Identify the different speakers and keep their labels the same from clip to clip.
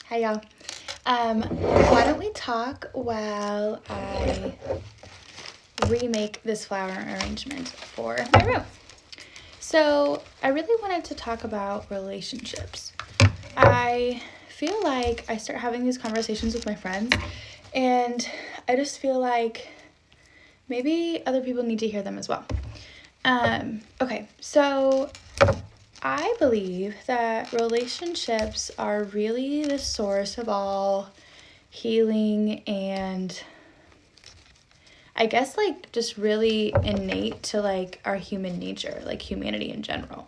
Speaker 1: Hi, y'all. Why don't we talk while I remake this flower arrangement for my room? So, I really wanted to talk about relationships. I feel like I start having these conversations with my friends, and I just feel like maybe other people need to hear them as well. Okay, so I believe that relationships are really the source of all healing and I guess like just really innate to like our human nature, like humanity in general.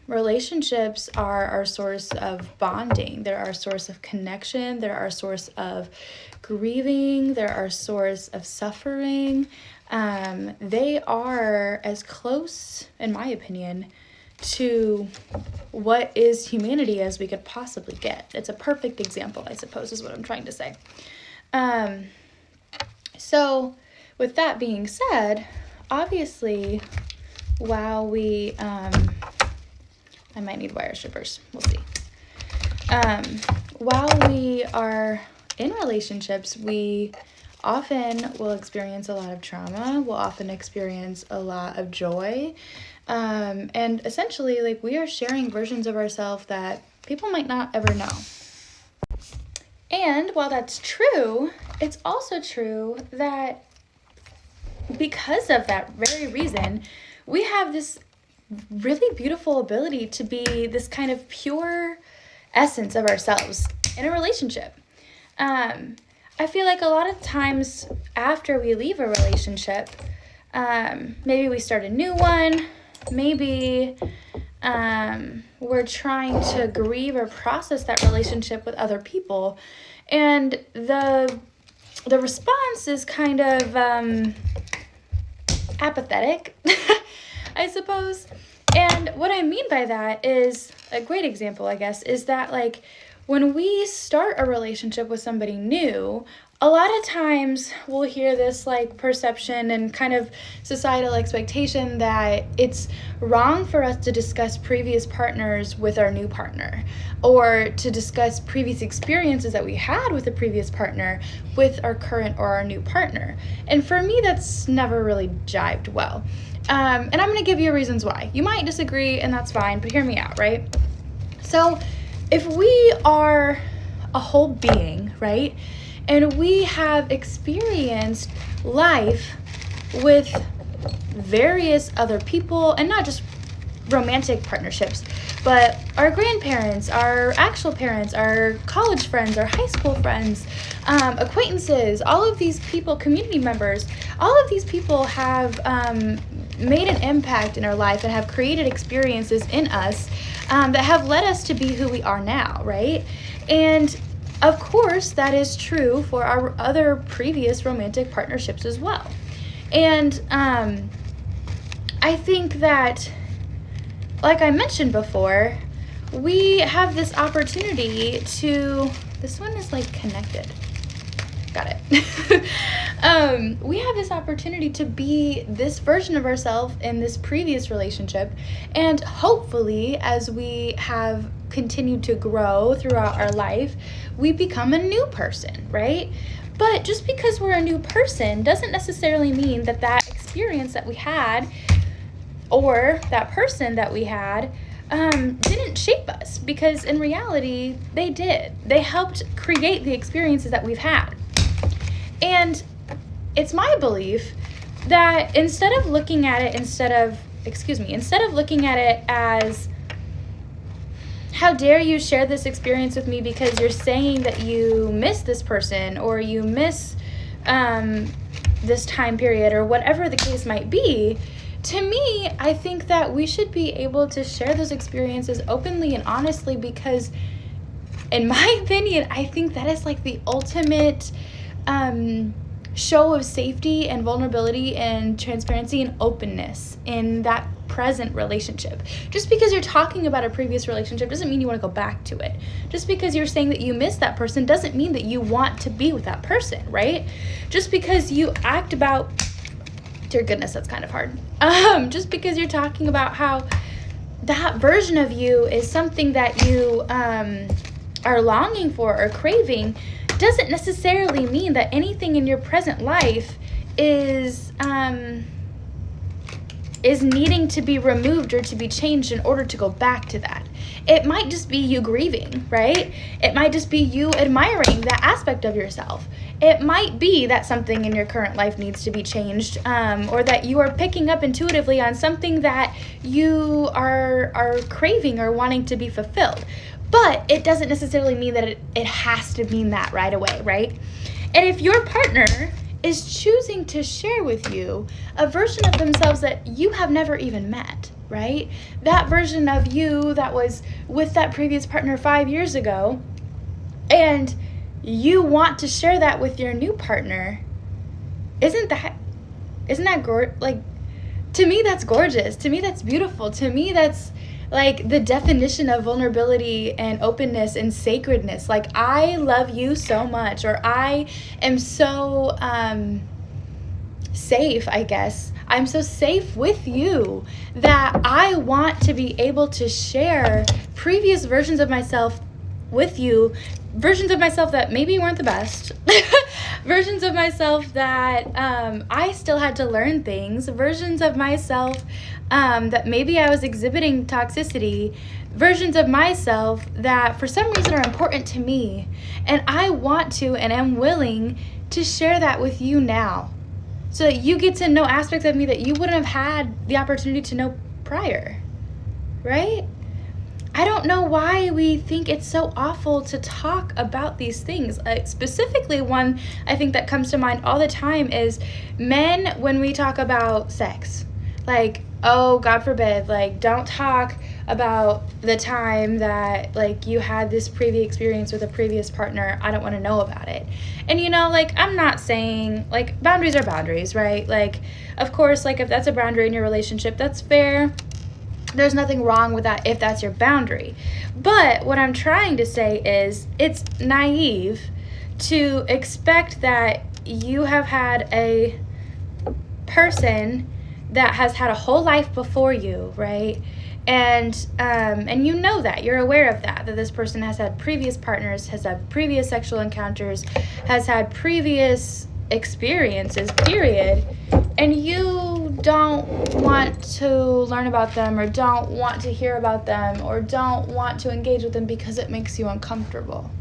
Speaker 1: Relationships are our source of bonding. They're our source of connection. They're our source of grieving. They're our source of suffering. They are as close, in my opinion, to what is humanity as we could possibly get. It's a perfect example, I suppose, is what I'm trying to say. So with that being said, obviously, while we, I might need wire strippers, we'll see. While we are in relationships, we often will experience a lot of trauma, we'll often experience a lot of joy, and essentially, like, we are sharing versions of ourselves that people might not ever know. And while that's true, it's also true that because of that very reason, we have this really beautiful ability to be this kind of pure essence of ourselves in a relationship. I feel like a lot of times after we leave a relationship, maybe we start a new one, maybe we're trying to grieve or process that relationship with other people, and the response is kind of apathetic, I suppose. And what I mean by that is, a great example, I guess, is that like when we start a relationship with somebody new, a lot of times we'll hear this like perception and kind of societal expectation that it's wrong for us to discuss previous partners with our new partner, or to discuss previous experiences that we had with a previous partner with our current or our new partner. And for me, that's never really jived well. And I'm going to give you reasons why. You might disagree, and that's fine, but hear me out, right? So if we are a whole being, right, and we have experienced life with various other people, and not just romantic partnerships, but our grandparents, our actual parents, our college friends, our high school friends, acquaintances, all of these people, community members, all of these people have made an impact in our life and have created experiences in us that have led us to be who we are now, right? And of course, that is true for our other previous romantic partnerships as well. And I think that, like I mentioned before, we have this opportunity to, this one is like connected. Got it. We have this opportunity to be this version of ourselves in this previous relationship, and hopefully as we have continued to grow throughout our life, we become a new person, right? But just because we're a new person doesn't necessarily mean that that experience that we had or that person that we had didn't shape us, because in reality they did. They helped create the experiences that we've had. And it's my belief that instead of looking at it as, how dare you share this experience with me because you're saying that you miss this person, or you miss this time period, or whatever the case might be, to me, I think that we should be able to share those experiences openly and honestly, because in my opinion, I think that is like the ultimate show of safety and vulnerability and transparency and openness in that present relationship. Just because you're talking about a previous relationship doesn't mean you want to go back to it. Just because you're saying that you miss that person doesn't mean that you want to be with that person, right? Just because you act about, dear goodness, that's kind of hard. Just because you're talking about how that version of you is something that you are longing for or craving doesn't necessarily mean that anything in your present life is needing to be removed or to be changed in order to go back to that. It might just be you grieving, right? It might just be you admiring that aspect of yourself. It might be that something in your current life needs to be changed, or that you are picking up intuitively on something that you are craving or wanting to be fulfilled. But it doesn't necessarily mean that it has to mean that right away, right? And if your partner is choosing to share with you a version of themselves that you have never even met, right? That version of you that was with that previous partner 5 years ago, and you want to share that with your new partner, isn't that like, to me that's gorgeous. To me that's beautiful. To me that's like the definition of vulnerability and openness and sacredness. Like, I love you so much, or I am so safe, I guess. I'm so safe with you that I want to be able to share previous versions of myself with you, versions of myself that maybe weren't the best, versions of myself that I still had to learn things, versions of myself that maybe I was exhibiting toxicity, versions of myself that for some reason are important to me. And I want to and am willing to share that with you now, so that you get to know aspects of me that you wouldn't have had the opportunity to know prior, right? I don't know why we think it's so awful to talk about these things. Specifically, one I think that comes to mind all the time is men when we talk about sex. Like, oh, God forbid, like, don't talk about the time that, like, you had this previous experience with a previous partner. I don't want to know about it. And, you know, like, I'm not saying, like, boundaries are boundaries, right? Like, of course, like, if that's a boundary in your relationship, that's fair. There's nothing wrong with that if that's your boundary. But what I'm trying to say is it's naive to expect that you have had a person that has had a whole life before you, right? And you know that, you're aware of that this person has had previous partners, has had previous sexual encounters, has had previous experiences, period. And you don't want to learn about them, or don't want to hear about them, or don't want to engage with them because it makes you uncomfortable.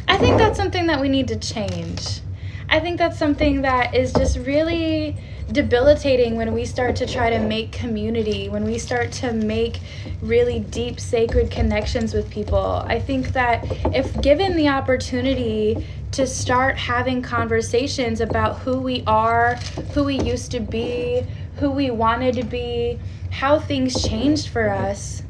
Speaker 1: I think that's something that we need to change. I think that's something that is just really debilitating when we start to try to make community, when we start to make really deep, sacred connections with people. I think that if given the opportunity to start having conversations about who we are, who we used to be, who we wanted to be, how things changed for us,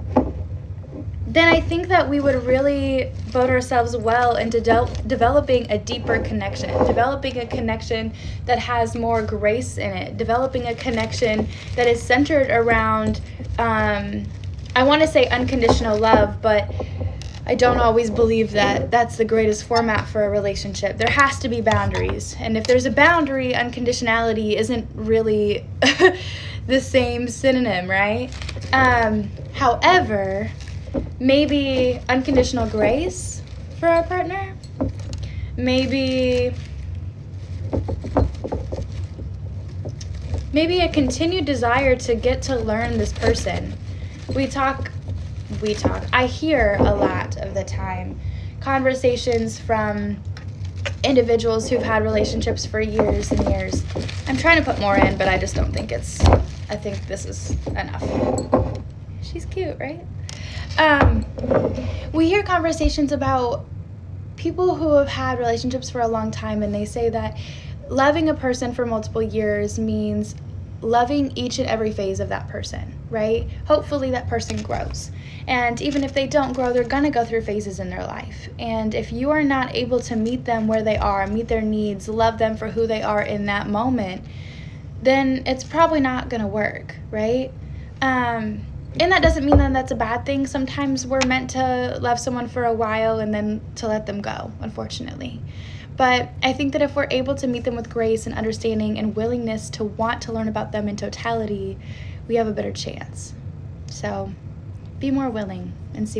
Speaker 1: then I think that we would really vote ourselves well into developing a deeper connection, developing a connection that has more grace in it, developing a connection that is centered around, I want to say unconditional love, but I don't always believe that that's the greatest format for a relationship. There has to be boundaries. And if there's a boundary, unconditionality isn't really the same synonym, right? However, maybe unconditional grace for our partner. Maybe a continued desire to get to learn this person. I hear a lot of the time conversations from individuals who've had relationships for years and years. I'm trying to put more in, but I just don't think I think this is enough. She's cute, right? We hear conversations about people who have had relationships for a long time, and they say that loving a person for multiple years means loving each and every phase of that person, right? Hopefully that person grows. And even if they don't grow, they're going to go through phases in their life. And if you are not able to meet them where they are, meet their needs, love them for who they are in that moment, then it's probably not going to work, right? And that doesn't mean that that's a bad thing. Sometimes we're meant to love someone for a while and then to let them go, unfortunately. But I think that if we're able to meet them with grace and understanding and willingness to want to learn about them in totality, we have a better chance. So be more willing and see what